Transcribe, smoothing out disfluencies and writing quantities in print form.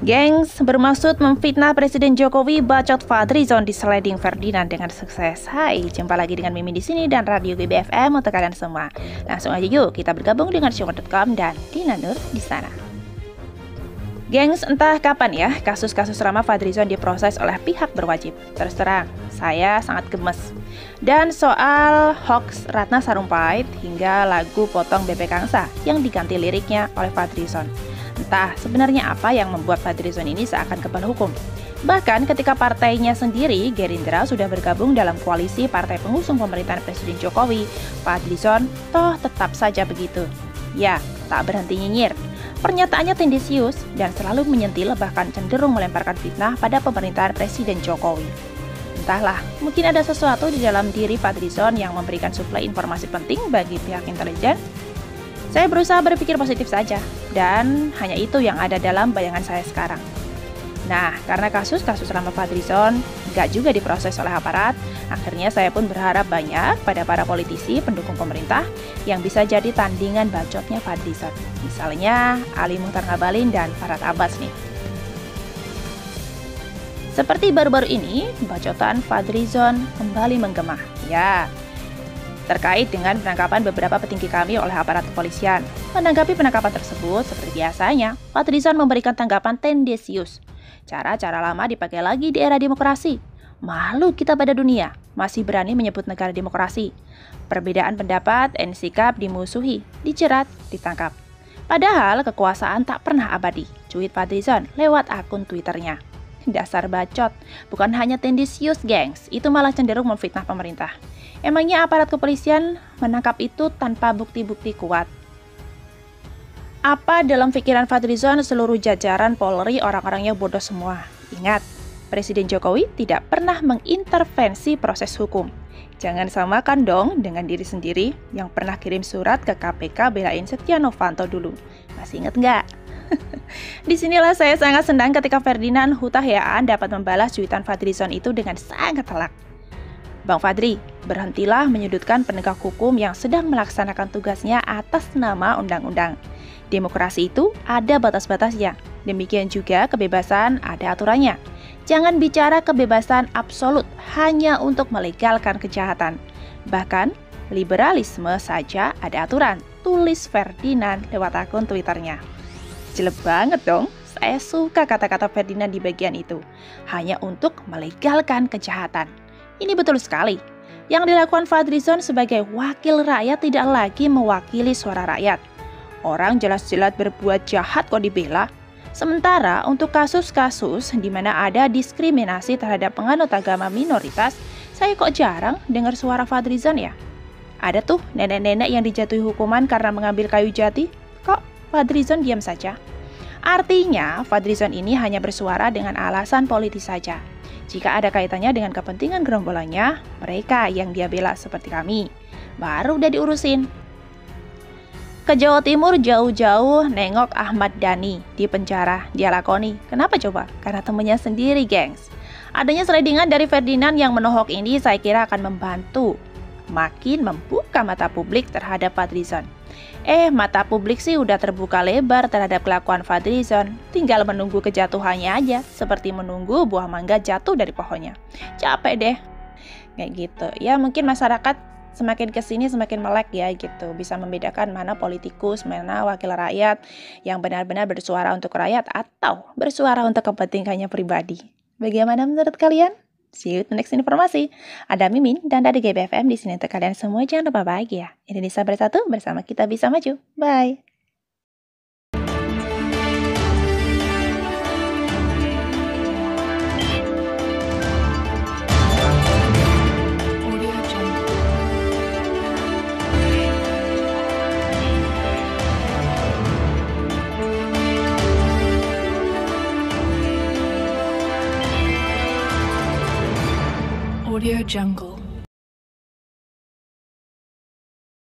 Gengs bermaksud memfitnah Presiden Jokowi, bacot Fadlizon di sliding Ferdinand dengan sukses. Hai, jumpa lagi dengan Mimin di sini dan Radio GBFM untuk kalian semua. Langsung aja yuk kita bergabung dengan Syoma.com dan Dina Nur di sana. Gengs, entah kapan ya kasus-kasus drama Fadlizon diproses oleh pihak berwajib. Terus terang, saya sangat gemes. Dan soal hoax Ratna Sarumpait hingga lagu Potong Bebek Angsa yang diganti liriknya oleh Fadlizon. Entah sebenarnya apa yang membuat Fadlizon ini seakan kebal hukum. Bahkan ketika partainya sendiri, Gerindra, sudah bergabung dalam koalisi partai pengusung pemerintahan Presiden Jokowi, Fadlizon toh tetap saja begitu. Ya, tak berhenti nyinyir. Pernyataannya tendensius dan selalu menyentil bahkan cenderung melemparkan fitnah pada pemerintahan Presiden Jokowi. Entahlah, mungkin ada sesuatu di dalam diri Fadlizon yang memberikan suplai informasi penting bagi pihak intelijen. Saya berusaha berpikir positif saja, dan hanya itu yang ada dalam bayangan saya sekarang. Nah, karena kasus-kasus drama Fadlizon gak juga diproses oleh aparat, akhirnya saya pun berharap banyak pada para politisi pendukung pemerintah yang bisa jadi tandingan bacotnya Fadlizon. Misalnya Ali Muchtar Ngabalin dan Farhad Abbas nih. Seperti baru-baru ini, bacotan Fadlizon kembali menggema. Ya, terkait dengan penangkapan beberapa petinggi kami oleh aparat kepolisian. Menanggapi penangkapan tersebut, seperti biasanya, Fadlizon memberikan tanggapan tendensius. Cara-cara lama dipakai lagi di era demokrasi. Malu kita pada dunia, masih berani menyebut negara demokrasi. Perbedaan pendapat dan sikap dimusuhi, dicerat, ditangkap. Padahal kekuasaan tak pernah abadi, cuit Fadlizon lewat akun Twitternya. Dasar bacot, bukan hanya tendensius gengs, itu malah cenderung memfitnah pemerintah. Emangnya aparat kepolisian menangkap itu tanpa bukti-bukti kuat? Apa dalam pikiran Fadlizon seluruh jajaran Polri orang-orangnya bodoh semua? Ingat, Presiden Jokowi tidak pernah mengintervensi proses hukum. Jangan samakan dong dengan diri sendiri yang pernah kirim surat ke KPK belain Setia Novanto dulu. Masih ingat nggak? Disinilah saya sangat senang ketika Ferdinand Hutahyaan dapat membalas cuitan Fadlizon itu dengan sangat telak. Bang Fadri, berhentilah menyudutkan penegak hukum yang sedang melaksanakan tugasnya atas nama undang-undang. Demokrasi itu ada batas-batasnya. Demikian juga kebebasan ada aturannya. Jangan bicara kebebasan absolut hanya untuk melegalkan kejahatan. Bahkan, liberalisme saja ada aturan, tulis Ferdinand lewat akun Twitternya. Jelek banget dong, saya suka kata-kata Ferdinand di bagian itu. Hanya untuk melegalkan kejahatan. Ini betul sekali. Yang dilakukan Fadlizon sebagai wakil rakyat tidak lagi mewakili suara rakyat. Orang jelas-jelas berbuat jahat kok dibela. Sementara untuk kasus-kasus di mana ada diskriminasi terhadap penganut agama minoritas, saya kok jarang dengar suara Fadlizon ya. Ada tuh nenek-nenek yang dijatuhi hukuman karena mengambil kayu jati. Kok Fadlizon diam saja? Artinya, Fadlizon ini hanya bersuara dengan alasan politis saja. Jika ada kaitannya dengan kepentingan gerombolannya, mereka yang dia bela seperti kami, baru udah diurusin. Ke Jawa Timur jauh-jauh nengok Ahmad Dhani di penjara, dia lakoni. Kenapa coba? Karena temennya sendiri, gengs. Adanya seledingan dari Ferdinand yang menohok ini saya kira akan membantu makin membuka mata publik terhadap Fadlizon. Mata publik sih udah terbuka lebar terhadap kelakuan Fadlizon. Tinggal menunggu kejatuhannya aja, seperti menunggu buah mangga jatuh dari pohonnya. Capek deh. Kayak gitu. Ya mungkin masyarakat semakin kesini semakin melek ya gitu. Bisa membedakan mana politikus, mana wakil rakyat yang benar-benar bersuara untuk rakyat atau bersuara untuk kepentingannya pribadi. Bagaimana menurut kalian? See you in the next informasi. Ada Mimin dan dari GBFM di sini untuk kalian semua. Jangan lupa bahagia. Indonesia bersatu, bersama kita bisa maju. Bye. Audio Jungle.